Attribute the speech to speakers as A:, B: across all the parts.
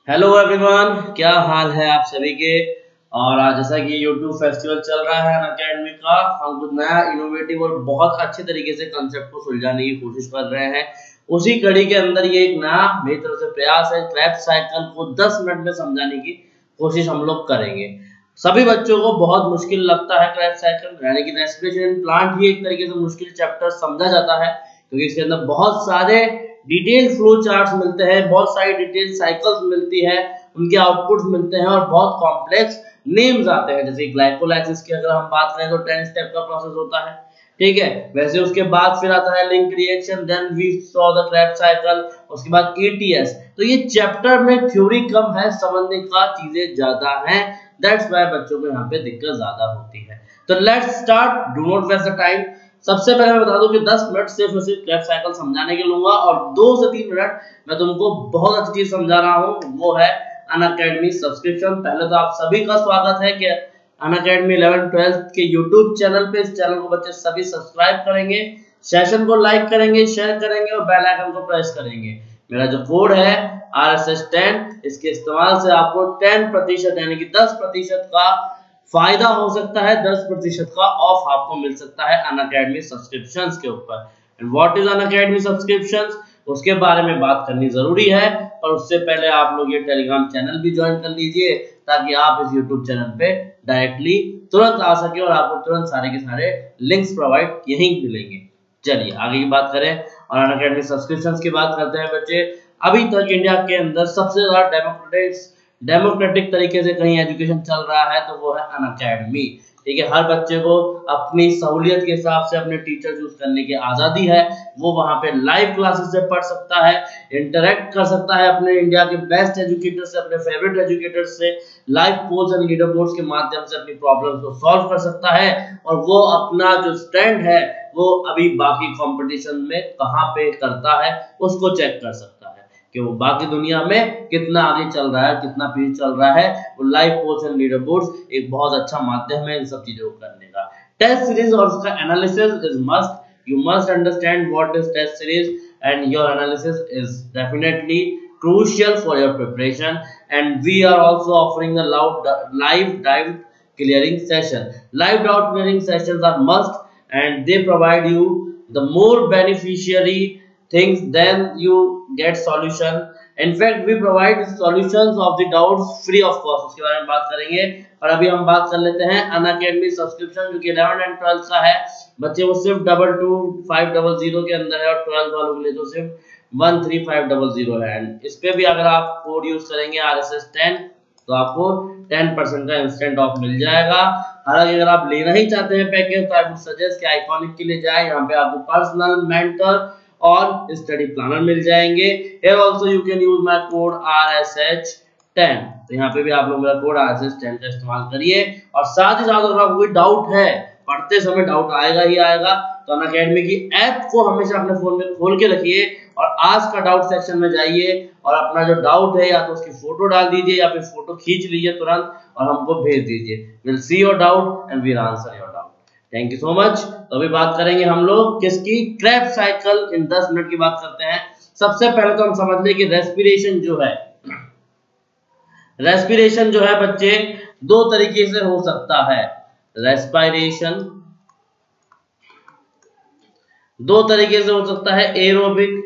A: Hello everyone, क्या हाल है आप सभी के। और आज जैसा कि YouTube फेस्टिवल चल रहा है अनअकैडमी का, हम कुछ नया इनोवेटिव और बहुत अच्छे तरीके से कंसेप्ट को सुलझाने की कोशिश कर रहे हैं। उसी कड़ी के अंदर ये एक नया मेरी तरफ से प्रयास है, क्रैफ्ट साइकिल को 10 मिनट में समझाने की कोशिश हम लोग करेंगे। सभी बच्चों को बहुत मुश्किल लगता है क्रैफ्ट साइकिल, यानी कि रेस्पिरेशन प्लांट ही एक तरीके से मुश्किल चैप्टर समझा जाता है, क्योंकि इसके अंदर बहुत सारे डिटेल फ्लो चार्ट्स मिलते हैं, बहुत सारी डिटेल साइकिल्स मिलती है, उनके आउटपुट्स मिलते हैं और बहुत कॉम्प्लेक्स नेम्स आते हैं। जैसे ग्लाइकोलाइसिस की अगर हम बात करें तो 10 स्टेप का प्रोसेस होता है, ठीक है। वैसे उसके बाद फिर आता है link reaction, then we saw the Krebs cycle, उसके बाद एटीएस। तो ये चैप्टर में थ्योरी कम है, समझने का चीजें ज्यादा हैं, दैट्स व्हाई बच्चों को यहाँ पे दिक्कत ज्यादा होती है। तो let's start, do not waste the time. सबसे पहले मैं बता दूं कि 10 मिनट सिर्फ क्रैफ्ट साइकिल समझाने के लूंगा और 2 से 3 मिनट मैं तुमको बहुत अच्छी चीज समझा रहा हूं, वो है अनअकैडमी सब्सक्रिप्शन। पहले तो आप सभी का स्वागत है कि अनअकैडमी 11-12 के YouTube चैनल पे, इस चैनल को बच्चे सभी सब्सक्राइब करेंगे, सेशन को लाइक करेंगे, शेयर करेंगे और बेल आइकन को प्रेस करेंगे। मेरा जो कोड है RSS10, इसके इस्तेमाल से आपको 10% यानी कि 10% का फायदा हो सकता है, 10% का ऑफ आपको मिल सकता है अनअकैडमी सब्सक्रिप्शंस के ऊपर। And what is Unacademy subscriptions, उसके बारे में बात करनी जरूरी है, पर उससे पहले आप लोग ये टेलीग्राम चैनल भी ज्वाइन कर लीजिए, ताकि आप इस यूट्यूब चैनल पे डायरेक्टली तुरंत आ सके और आपको तुरंत सारे के सारे लिंक्स प्रोवाइड यहीं मिलेंगे। चलिए आगे की बात करें और अनअकैडमी सब्सक्रिप्शंस की बात करते हैं बच्चे। अभी तक इंडिया के अंदर सबसे ज्यादा डेमोक्रेटिक तरीके से कहीं एजुकेशन चल रहा है तो वो है अनअकैडमी, ठीक है। हर बच्चे को अपनी सहूलियत के हिसाब से अपने टीचर चूज करने की आजादी है, वो वहां पे लाइव क्लासेस से पढ़ सकता है, इंटरेक्ट कर सकता है अपने इंडिया के बेस्ट एजुकेटर से, अपने फेवरेट एजुकेटर से, live polls and leader boards के माध्यम से अपनी प्रॉब्लम्स को सॉल्व कर सकता है, और वो अपना जो स्टैंड है वो अभी बाकी कंपटीशन में कहां पे करता है उसको चेक कर सकता है कि वो बाकी दुनिया में कितना आगे चल रहा है, कितना पीछे चल रहा है। वो live polls and leader boards एक बहुत अच्छा माध्यम है इन सब चीजों को करने का। टेस्ट सीरीज और उसका analysis is must, you must understand what is test series and your analysis is definitely crucial for your preparation, and we are also offering the live doubt clearing session. Live doubt clearing sessions are must, and they provide you the more beneficiary things, then you get solution. In fact we provide solutions of the doubts free of cost, उसके बारे में बात करेंगे। और अभी हम बात कर लेते हैं अनअकैडमी सब्सक्रिप्शन, जो कि 11 एंड 12 का है। बच्चे वो सिर्फ 22500 के अंदर है और 12 वालों के लिए तो सिर्फ 13500 है। एंड इस पे भी अगर आप कोड यूज करेंगे RSS10 तो आपको 10% का इंस्टेंट ऑफ मिल जाएगा। हालांकि अगर आप लेना ही चाहते हैं पैकेज तो आई वुड सजेस्ट कि आइकॉनिक के लिए जाए, यहाँ पे आपको पर्सनल मेंटर और स्टडी प्लानर मिल जाएंगे। Here also you can use my code RSH10, तो यहाँ पे भी आप लोग मेरा कोड RSH10 का इस्तेमाल करिए। और साथ ही साथ अगर आपको कोई डाउट है, पढ़ते समय डाउट आएगा ही आएगा, तो अनअकैडमी की ऐप को हमेशा अपने फोन में खोल के रखिए और आज का डाउट सेक्शन में जाइए और अपना जो डाउट है या तो उसकी फोटो डाल दीजिए या फिर फोटो खींच लीजिए तुरंत और हमको भेज दीजिए। Will see your doubt and will answer your doubt. Thank you so much. तो अभी बात करेंगे हम लोग किसकी, क्रैफ्ट साइकिल इन 10 मिनट की बात करते हैं। सबसे पहले तो हम समझ लें कि रेस्पिरेशन जो है, रेस्पिरेशन जो है बच्चे 2 तरीके से हो सकता है। रेस्पिरेशन 2 तरीके से हो सकता है, एरोबिक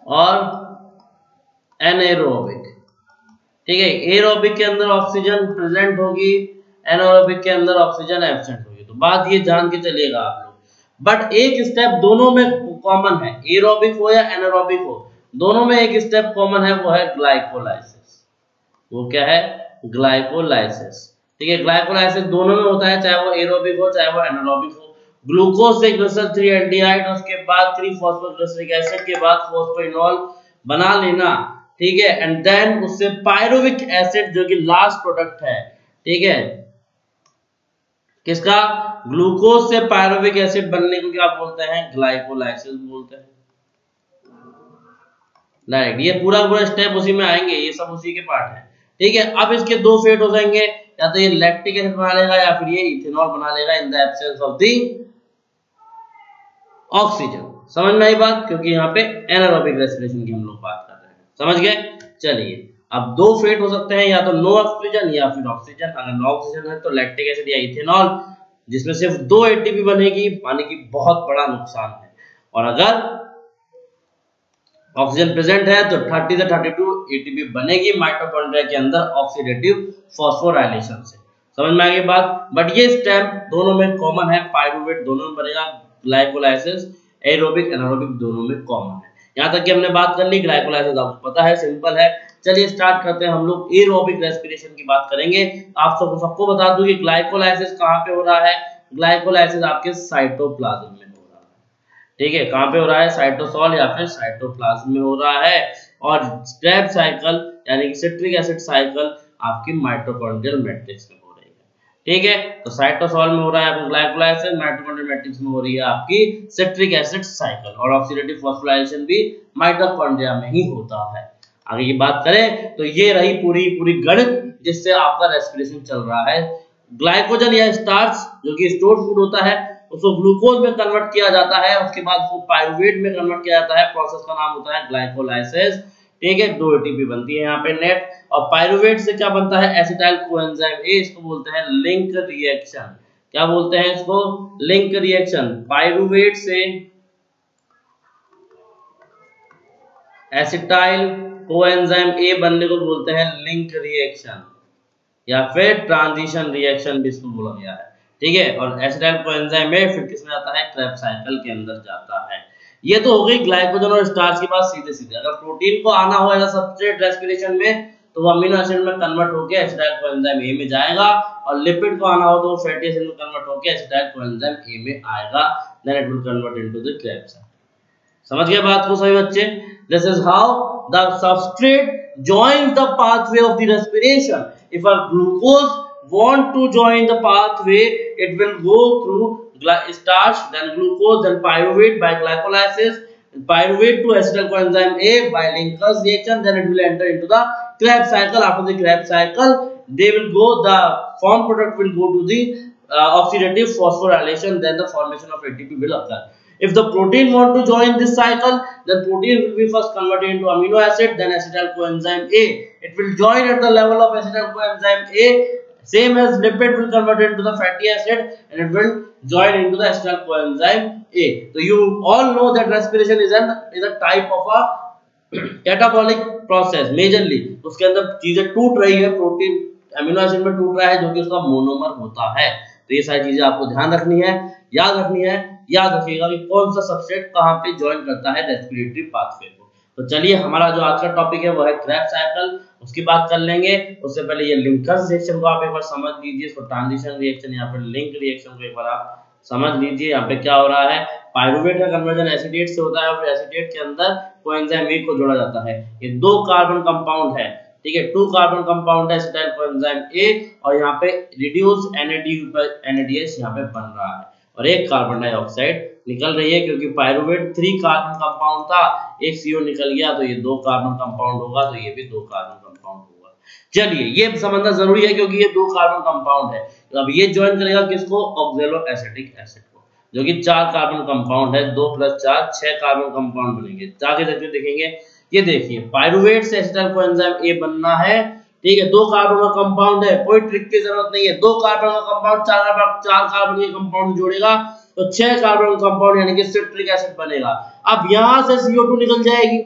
A: और एनारोबिक, ठीक है। एरोबिक के अंदर ऑक्सीजन प्रेजेंट होगी, एनारोबिक के अंदर ऑक्सीजन एब्सेंट होगी। तो बात ये जान के चलिएगा आप लोग, बट एक स्टेप दोनों में कॉमन है, एरोबिक हो या एनारोबिक हो, दोनों में एक स्टेप कॉमन है, वो है ग्लाइकोलाइसिस। वो क्या है? ग्लाइकोलाइसिस, ठीक है। ग्लाइकोलाइसिस दोनों में होता है, चाहे वो एरोबिक हो चाहे वो एनारोबिक हो। ग्लूकोज से ग्लिसरॉल 3 एल्डिहाइड, उसके बाद 3 फॉस्फोग्लिसरिक एसिड के बाद फॉस्फोइनॉल बना लेना, ठीक है। एंड देन उससे पायरुविक एसिड जो कि लास्ट प्रोडक्ट है, ठीक है, किसका? ग्लूकोज से पायरुविक एसिड बनने को क्या बोलते हैं? ग्लाइकोलाइसिस बोलते हैं। डायरेक्ट ये पूरा स्टेप उसी में आएंगे, ये सब उसी के पार्ट है, ठीक है। अब इसके 2 फेट हो जाएंगे, या तो ये लैक्टिक एसिड बना लेगा या फिर ये इथेनॉल बना लेगा in the absence of the oxygen. समझ में आई बात, क्योंकि यहाँ पे एनारोबिक रेस्पिरेशन की हम लोग बात कर रहे हैं, समझ गए। चलिए अब दो फेट हो सकते हैं, या तो नो ऑक्सीजन या फिर ऑक्सीजन। अगर नो ऑक्सीजन है तो लैक्टिक एसिड या इथेनॉल, जिसमें सिर्फ 2 एटीपी बनेगी, पानी की बहुत बड़ा नुकसान है। और अगर ऑक्सीजन प्रेजेंट है तो 30 से 32 एटीपी बनेगी माइटोकॉन्ड्रिया के अंदर ऑक्सीडेटिव फॉस्फोराइलेशन से। समझ में आ गई बात। बट ये स्टेप दोनों में कॉमन है, पायरूवेट दोनों में बनेगा, ग्लाइकोलाइसिस एरोबिक एनारोबिक दोनों में कॉमन है। यहाँ तक कि हमने बात कर ली, ग्लाइकोलाइसिस आपको पता है, सिंपल है। चलिए स्टार्ट करते हैं, हम लोग एरोबिक रेस्पिरेशन की बात करेंगे। आप सबको बता दूं कि ग्लाइकोलाइसिस कहाँ पे हो रहा है। ग्लाइकोलाइसिस आपके साइटोप्लाज्म में हो रहा है, ठीक है। कहाँ पे हो रहा है, साइटोसॉल या फिर साइटोप्लाज्म में हो रहा है। और क्रेब्स साइकिल यानी कि सिट्रिक एसिड साइकिल आपकी माइटोकॉन्ड्रियल मैट्रिक्स में हो रही है, ठीक है। तो साइटोसॉल में हो रहा है आपका ग्लाइकोलाइसिस, माइटोकॉन्ड्रियल मैट्रिक्स में हो रही है आपकी सिट्रिक एसिड साइकिल, और ऑक्सीडेटिव फॉस्फोराइलेशन भी माइटोकॉन्ड्रिया में ही होता है। आगे की बात करें तो ये रही पूरी गणित जिससे आपका रेस्पिरेशन चल रहा है। ग्लाइकोजन या स्टार्च जो कि स्टोर्ड फूड होता है, उसको ग्लूकोज में कन्वर्ट किया जाता है, उसके बाद उसको पायरुवेट में कन्वर्ट किया जाता है। प्रोसेस का नाम होता है ग्लाइकोलाइसिस, ठीक है। 2 एटीपी बनती है यहाँ पे नेट। और पायरुवेट से क्या बनता है, एसिटाइल कोएंजाइम ए, इसको बोलते हैं लिंक रिएक्शन। क्या बोलते हैं इसको, लिंक रिएक्शन। पायरुवेट से एसिटाइल कोएंजाइम ए बनने को बोलते हैं लिंक रिएक्शन या फिर ट्रांजिशन रिएक्शन भी इसको बोला गया है, ठीक है। और एसिटाइल कोएंजाइम ए फिर किसमें जाता है, क्रेब्स साइकिल के अंदर जाता है। ये तो हो गई ग्लाइकोजन और स्टार्च की बात सीधे सीधे। अगर प्रोटीन को आना हो एज सबस्ट्रेट रेस्पिरेशन में तो वो अमीनो एसिड में कन्वर्ट होकर एसिटाइल कोएंजाइम ए में जाएगा, और लिपिड को आना हो तो फैटी एसिड में कन्वर्ट होकर एसिटाइल कोएंजाइम ए में आएगा, then it will convert into the Krebs. समझ गए बात को सभी बच्चे। This is how the substrate joins the pathway of the respiration. If a glucose want to join the pathway, it will go through starch, then glucose, then pyruvate by glycolysis, pyruvate to acetyl coenzyme A by linkers reaction, then it will enter into the Krebs cycle. After the Krebs cycle, they will go, the formed product will go to the oxidative phosphorylation, then the formation of ATP will occur. If the protein want to join this cycle, then protein will be first converted into amino acid, then acetyl coenzyme A. It will join at the level of acetyl coenzyme A, same as lipid will convert into the fatty acid, and it will join into the acetyl coenzyme A. So you all know that respiration is a type of a catabolic process majorly. उसके अंदर चीजें टूट रही है, protein amino acid में टूट रहा है जो कि उसका मोनोमर होता है। तो ये सारी चीजें आपको ध्यान रखनी है, याद रखनी है। याद रखिएगा कि कौन सा सबस्ट्रेट कहां पे ज्वाइन करता है रेस्पिरेटरी पाथवे को। तो चलिए हमारा जो आज का टॉपिक है वो है क्रेब्स साइकिल, उसकी बात कर लेंगे। उससे पहले ये लिंकर्स रिएक्शन को आप एक बार समझ लीजिए, इसको ट्रांजिशन रिएक्शन या फिर लिंक रिएक्शन को एक बार आप समझ लीजिए। यहाँ पे क्या हो रहा है, पायरुवेट का कन्वर्जन एसिटेट से होता है और एसिटेट के अंदर कोएंजाइम ए को जोड़ा जाता है। ये 2 कार्बन कंपाउंड है, ठीक है, 2 कार्बन कंपाउंड है एसिटाइल कोएंजाइम ए, और यहाँ पे रिड्यूस NADH यहाँ पे बन रहा है, और एक कार्बन डाइऑक्साइड निकल रही है, क्योंकि पायरुवेट 3 कार्बन कंपाउंड था, एक CO निकल गया तो ये 2 कार्बन कंपाउंड होगा, तो ये भी 2 कार्बन कंपाउंड होगा। चलिए ये समझना जरूरी है क्योंकि ये 2 कार्बन कंपाउंड है। तो अब ये ज्वाइन करेगा किसको, ऑक्सैलो एसिटिक एसिड को, जो कि 4 कार्बन कंपाउंड है, 2 + 4 6 कार्बन कंपाउंड बनेंगे। आगे जाके देखेंगे, ये देखिए पायरुवेट से एसिटाइल कोएंजाइम ए बनना है, ठीक है, 2 कार्बन का कंपाउंड है, कोई ट्रिक की जरूरत नहीं है। 2 कार्बन का कंपाउंड 4 कार्बन के कंपाउंड जोड़ेगा तो 6 कार्बन कंपाउंड यानी कि सिट्रिक एसिड बनेगा। अब यहां से CO2 निकल जाएगी,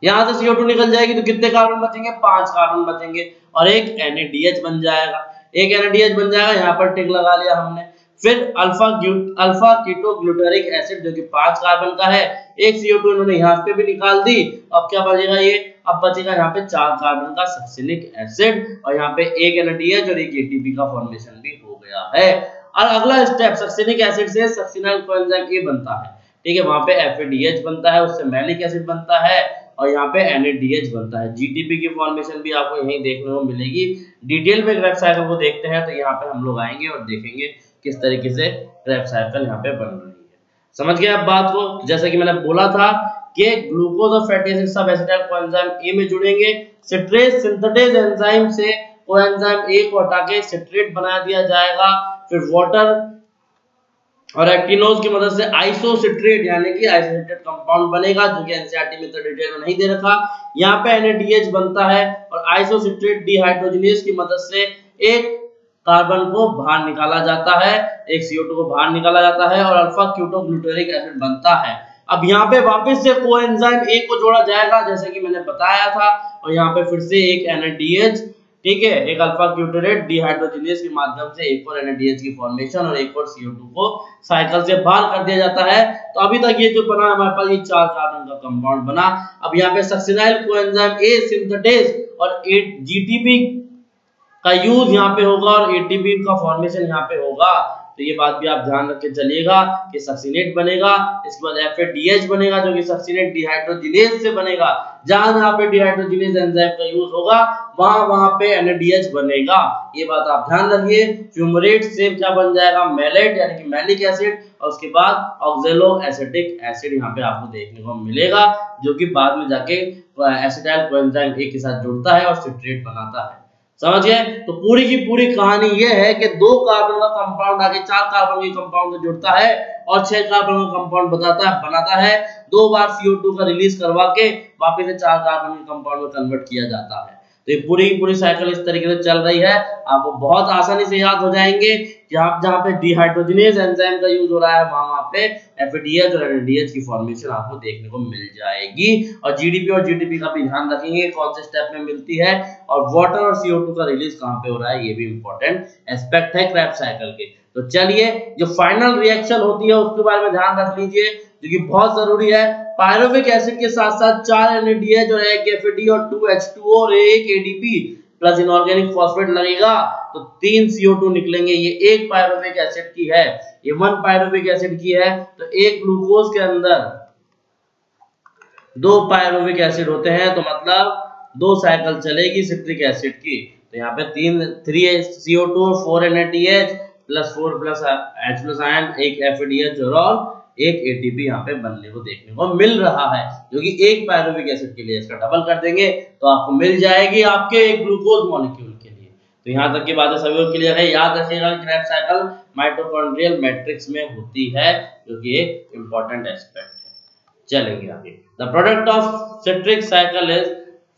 A: यहां से CO2 निकल जाएगी तो कितने कार्बन बचेंगे, 5 कार्बन बचेंगे, और एक NADH बन जाएगा, एक NADH बन जाएगा, यहाँ पर टिक लगा लिया हमने। फिर अल्फा कीटोग्लूटारिक एसिड जो कि 5 कार्बन का है, एक CO2 इन्होंने यहाँ पे भी निकाल दी। अब क्या बचेगा, ये अब बचेगा यहाँ पे 4 कार्बन का सक्सिनिक एसिड, और यहाँ पे एक NADH और एक ATP का फॉर्मेशन भी हो गया है। और अगला स्टेप, सक्सिनिक एसिड से सक्सिनाइल कोएंजाइम ए बनता है, ठीक है, वहां पे FADH बनता है, उससे मैलिक एसिड बनता है, और यहाँ पे NADH बनता है। GTP की फॉर्मेशन भी आपको यहीं देखने को मिलेगी। डिटेल में क्रेब्स साइकिल को देखते हैं तो यहाँ पे हम लोग आएंगे और देखेंगे किस तरीके से क्रेब्स साइकिल यहाँ पे बन रही है। समझ गए आप बात को। जैसे कि मैंने बोला था कि ग्लूकोज और फैटी एसिड सब एसिटाइल कोएंजाइम ए में जुड़ेंगे, सिट्रेट सिंथेटेज एंजाइम से कोएंजाइम ए को हटा के सिट्रेट बना दिया जाएगा, फिर वाटर और एक्टिनोज की मदद से आइसोसिट्रेट यानी कि आइसोसिट्रेट कंपाउंड बनेगा, जो कि एनसीईआरटी में तो डिटेल में नहीं दे रखा। यहाँ पे NADH बनता है और आइसोसिट्रेट डिहाइड्रोजनेज की मदद से एक कार्बन को बाहर निकाला जाता है, एक CO2 को बाहर निकाला जाता है और अल्फा क्यूटोग्लूटेरिक एसिड बनता है। अब यहाँ पे वापस से कोएंजाइम A को जोड़ा जाएगा जैसे कि मैंने बताया था, और यहाँ पे फिर से एक NADH, ठीक है, एक अल्फा क्यूटोरेट डिहाइड्रोजनेज के माध्यम से एक और NADH की फॉर्मेशन और एक और CO2 को साइकिल से बाहर कर दिया जाता है। तो अभी तक ये जो बना हमारे पास ये 4 कार्बन का कंपाउंड बना। अब यहाँ पे सक्सिनाइल कोएंजाइम A सिंथेटेज और GTP का यूज यहाँ पे होगा और ATP का फॉर्मेशन यहाँ पे होगा। तो ये बात भी आप ध्यान रख के चलिएगा कि सक्सिनेट बनेगा, इसके बाद FADH बनेगा जो कि सक्सिनेट डिहाइड्रोजिनेज से बनेगा। जहां पे डिहाइड्रोजिनेज एंजाइम का यूज होगा वहां पे NADH बनेगा। ये बात आप ध्यान रखिए। फ्यूमरेट से क्या बन जाएगा, मैलेट यानी कि मैलिक एसिड, और उसके बाद ऑक्जेलो एसिटिक एसिड यहाँ पे आपको देखने को मिलेगा, जो कि बाद में जाके एसिटाइल कोएंजाइम A के साथ जुड़ता है और सिट्रेट बनाता है। समझ गए? तो पूरी की पूरी कहानी ये है कि 2 कार्बन का कंपाउंड आगे 4 कार्बन के कंपाउंड से जुड़ता है और 6 कार्बन का कंपाउंड बनाता है। 2 बार CO2 का रिलीज करवा के वापस से 4 कार्बन के कंपाउंड में कन्वर्ट किया जाता है। तो ये पूरी की पूरी साइकिल इस तरीके से चल रही है। आपको बहुत आसानी से याद हो जाएंगे कि आप जहाँ पे डिहाइड्रोजनेज एंजाइम का यूज हो रहा है वहां पे FADH और NADH की फॉर्मेशन आपको देखने को मिल जाएगी। और GDP और GTP का भी ध्यान रखेंगे कौन से स्टेप में मिलती है, और वाटर और CO2 का रिलीज कहाँ पे हो रहा है, ये भी इंपॉर्टेंट एस्पेक्ट है क्रैब्स साइकिल के। तो चलिए जो फाइनल रिएक्शन होती है उसके बारे में ध्यान रख लीजिए, जो कि बहुत जरूरी है। पायरुविक एसिड के साथ साथ 4 NADH और 1 FAD और 2 H2O और 1 ADP प्लस इनऑर्गेनिक फॉस्फेट लगेगा तो 3 CO2 निकलेंगे। ये एक पायरुविक एसिड की है, ये 1 पायरुविक एसिड की है। तो एक ग्लूकोज के अंदर 2 पायरुविक एसिड होते हैं, तो मतलब 2 साइकिल चलेगी सिट्रिक एसिड की। तो यहाँ पे 3 CO2 और 4 NADH plus 4 plus H plus ion, 1 FADH और 1 ATP यहाँ पे बनने को देखने को मिल रहा है, जो कि एक पायरुविक एसिड के लिए। इसका डबल कर देंगे तो आपको मिल जाएगी आपके एक ग्लूकोज मॉलिक्यूल के लिए। तो यहाँ तक की बातें सभी क्लियर है। याद रखिएगा क्रैब्स साइकिल माइटोकॉन्ड्रियल मैट्रिक्स में होती है, जो कि एक इंपॉर्टेंट एस्पेक्ट है। चलेंगे आगे। The product of citric cycle is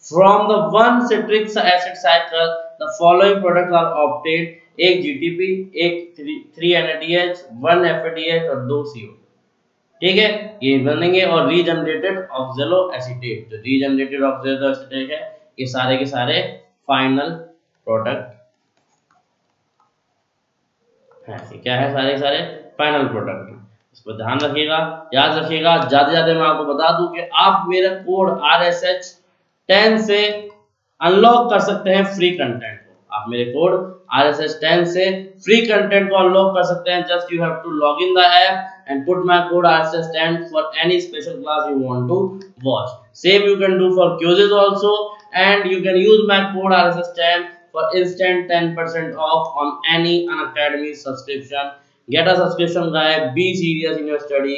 A: from the one citric acid cycle the following product are obtained, एक GTP, एक 3 NADH, 1 FADH और 2 CO। ठीक है, ये बनेंगे। और रीजनरेटेड ऑक्जेलो एसीटेट, जो रीजनरेटेड ऑक्जेलो एसीटेट है, ये सारे के सारे फाइनल प्रोडक्ट है। क्या है, सारे के सारे फाइनल प्रोडक्ट। इसको ध्यान रखिएगा, याद रखिएगा। ज्यादा मैं आपको बता दूं कि आप मेरा कोड RSH10 से अनलॉक कर सकते हैं फ्री कंटेंट को। आप मेरे कोड RSH10 से फ्री कंटेंट को अनलॉक कर सकते हैं। Just you have to log in the app and put my code RSH10 for any special class you want to watch. Same you can do for quizzes also, and you can use my code RSH10 for instant 10% off on any Unacademy subscription. Get a subscription, guy. Be serious in your study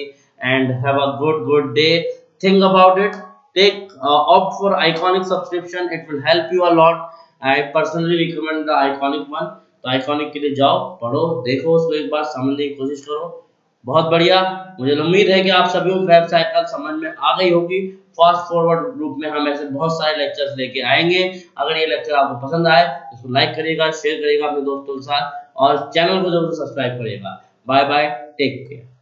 A: and have a good day. Think about it. Opt for Iconic subscription. It will help you a lot. I personally recommend the Iconic one. तो Iconic के लिए जाओ, पढ़ो, देखो, उसको एक बार समझने की कोशिश करो। बहुत बढ़िया। मुझे उम्मीद है कि आप सभी को क्रैब्स साइकिल समझ में आ गई होगी। फास्ट फॉरवर्ड ग्रुप में हम ऐसे बहुत सारे लेक्चर्स लेके आएंगे। अगर ये लेक्चर आपको पसंद आए तो इसको लाइक करिएगा, शेयर करिएगा अपने दोस्तों के साथ, और चैनल को जरूर सब्सक्राइब करिएगा। Bye bye, take care.